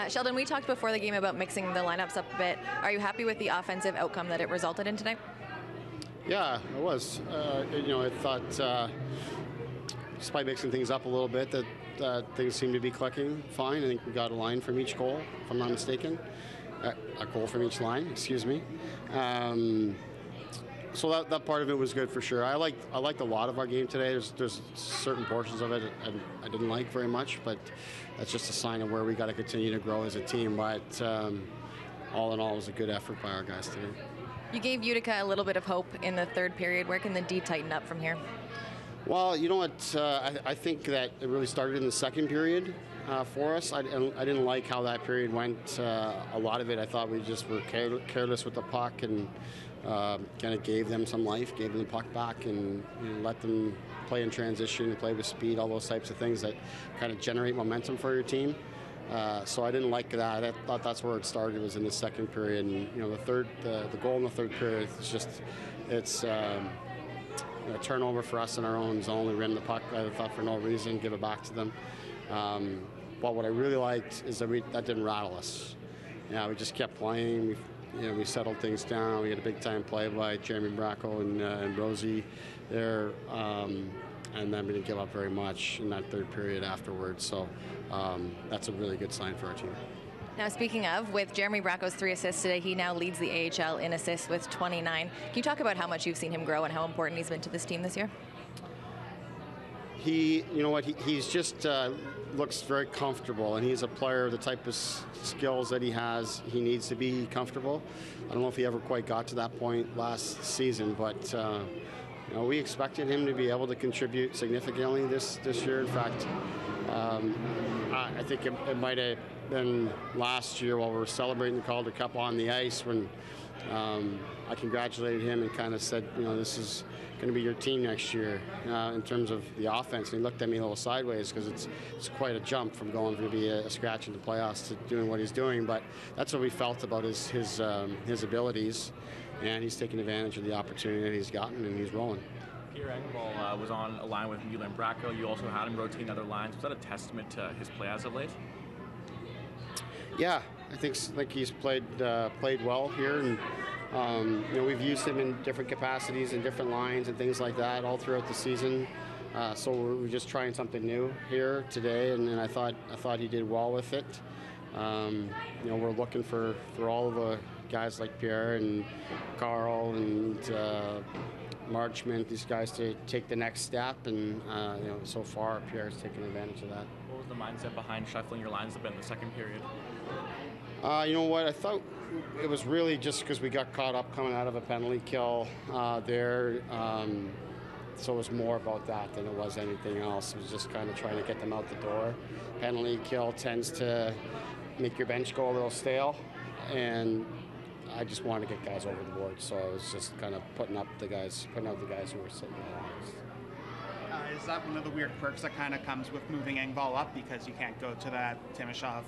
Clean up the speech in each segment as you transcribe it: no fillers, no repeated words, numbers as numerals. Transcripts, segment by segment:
Sheldon, we talked before the game about mixing the lineups up a bit. Are you happy with the offensive outcome that it resulted in tonight? Yeah, I was. I thought despite mixing things up a little bit, that things seemed to be clicking fine. I think we got a line from each goal, if I'm not mistaken. A goal from each line, excuse me. So that part of it was good for sure. I liked a lot of our game today. There's certain portions of it I didn't like very much, but that's just a sign of where we got to continue to grow as a team. But all in all, it was a good effort by our guys today. You gave Utica a little bit of hope in the third period. Where can the D tighten up from here? Well, you know what? I think that it really started in the second period for us. I didn't like how that period went. A lot of it, I thought we just were careless with the puck and kind of gave them some life, gave them the puck back, and let them play in transition, play with speed, all those types of things that kind of generate momentum for your team. So I didn't like that. I thought that's where it started, was in the second period. And the goal in the third period is it's a turnover for us in our own zone. We ran the puck, I thought, for no reason, give it back to them. But what I really liked is that didn't rattle us. We just kept playing. We settled things down. We had a big time play by Jeremy Bracco and Rosie there. And then we didn't give up very much in that third period afterwards. So that's a really good sign for our team. Now, speaking of, with Jeremy Bracco's 3 assists today, he now leads the AHL in assists with 29. Can you talk about how much you've seen him grow and how important he's been to this team this year? He's just looks very comfortable, and he's a player, the type of skills that he has, he needs to be comfortable. I don't know if he ever quite got to that point last season, but we expected him to be able to contribute significantly this year. In fact, I think it might have been last year while we were celebrating the Calder Cup on the ice when I congratulated him and kind of said, this is going to be your team next year in terms of the offense. And he looked at me a little sideways because it's quite a jump from going to be a scratch in the playoffs to doing what he's doing. But that's what we felt about his abilities, and he's taking advantage of the opportunity that he's gotten, and he's rolling. Pierre Engvall was on a line with Mueller and Bracco. You also had him rotating other lines. Was that a testament to his play as of late? Yeah, I think he's played well here, and we've used him in different capacities and different lines and things like that all throughout the season. So we're just trying something new here today, and I thought he did well with it. We're looking for all of the guys like Pierre and Carl and Marchment, these guys to take the next step, and so far Pierre's taken advantage of that. What was the mindset behind shuffling your lines up in the second period? You know what? I thought it was really just because we got caught up coming out of a penalty kill there. So it was more about that than it was anything else. It was just kind of trying to get them out the door. Penalty kill tends to make your bench go a little stale, and I just wanted to get guys over the board. So I was just kind of putting out the guys who were sitting there. Is that one of the weird quirks that kind of comes with moving Engvall up because you can't go to that Timashov,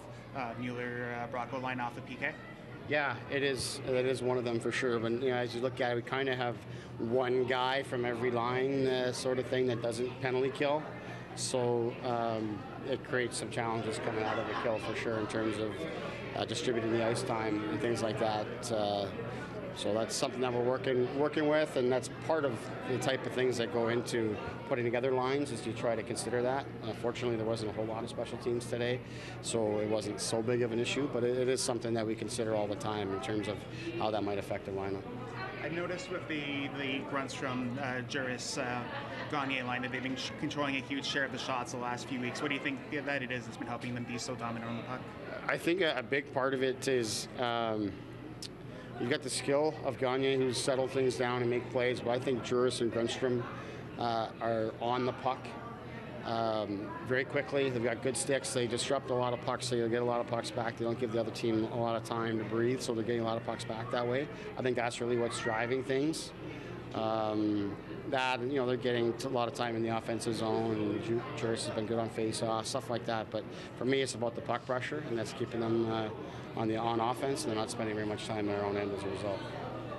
Mueller, Bracco line off the PK? Yeah, it is. That is one of them for sure. But as you look at it, we kind of have one guy from every line, sort of thing, that doesn't penalty kill. So it creates some challenges coming out of a kill for sure in terms of distributing the ice time and things like that. So that's something that we're working with, and that's part of the type of things that go into putting together lines, is to try to consider that. Fortunately, there wasn't a whole lot of special teams today, so it wasn't so big of an issue, but it is something that we consider all the time in terms of how that might affect the lineup. I noticed with the Grundstrom, Juris, Gagne line that they've been controlling a huge share of the shots the last few weeks. What do you think that it is that's been helping them be so dominant on the puck? I think a big part of it is you've got the skill of Gagne, who's settled things down and make plays, but I think Juris and Grundstrom are on the puck very quickly. They've got good sticks. They disrupt a lot of pucks, so you'll get a lot of pucks back. They don't give the other team a lot of time to breathe, so they're getting a lot of pucks back that way. I think that's really what's driving things. They're getting a lot of time in the offensive zone, and Juris has been good on face-off, stuff like that. But for me, it's about the puck pressure, and that's keeping them on offense, and they're not spending very much time in their own end as a result.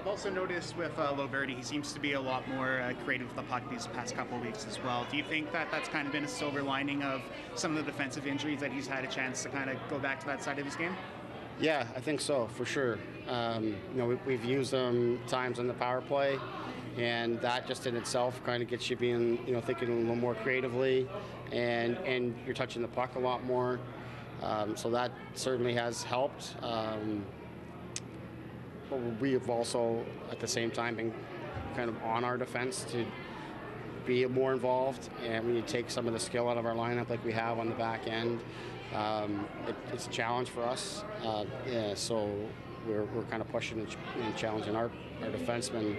I've also noticed with Loverdi, he seems to be a lot more creative with the puck these past couple of weeks as well. Do you think that that's kind of been a silver lining of some of the defensive injuries, that he's had a chance to kind of go back to that side of his game? Yeah, I think so, for sure. We've used them times on the power play, and that just in itself kind of gets you being, thinking a little more creatively, and you're touching the puck a lot more. So that certainly has helped. But we have also, at the same time, been kind of on our defense to be more involved, and we need to take some of the skill out of our lineup like we have on the back end. It's a challenge for us, so we're kind of pushing and challenging our defensemen,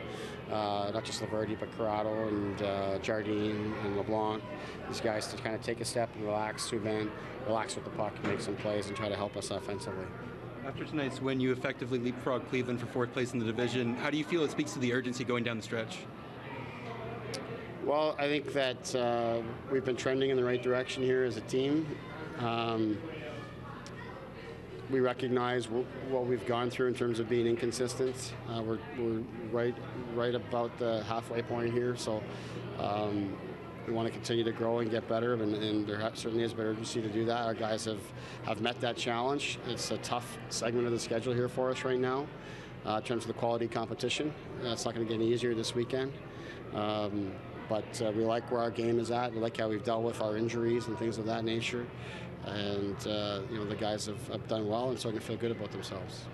not just Laverty, but Corrado and Jardine and LeBlanc, these guys to kind of take a step and relax, Subban, relax with the puck, make some plays, and try to help us offensively. After tonight's win, you effectively leapfrogged Cleveland for fourth place in the division. How do you feel it speaks to the urgency going down the stretch? Well, I think that we've been trending in the right direction here as a team. We recognize what we've gone through in terms of being inconsistent. We're right about the halfway point here, so we want to continue to grow and get better, and there certainly is better urgency to do that. Our guys have met that challenge. It's a tough segment of the schedule here for us right now in terms of the quality competition. It's not going to get any easier this weekend. But we like where our game is at. We like how we've dealt with our injuries and things of that nature. And the guys have done well and starting to feel good about themselves.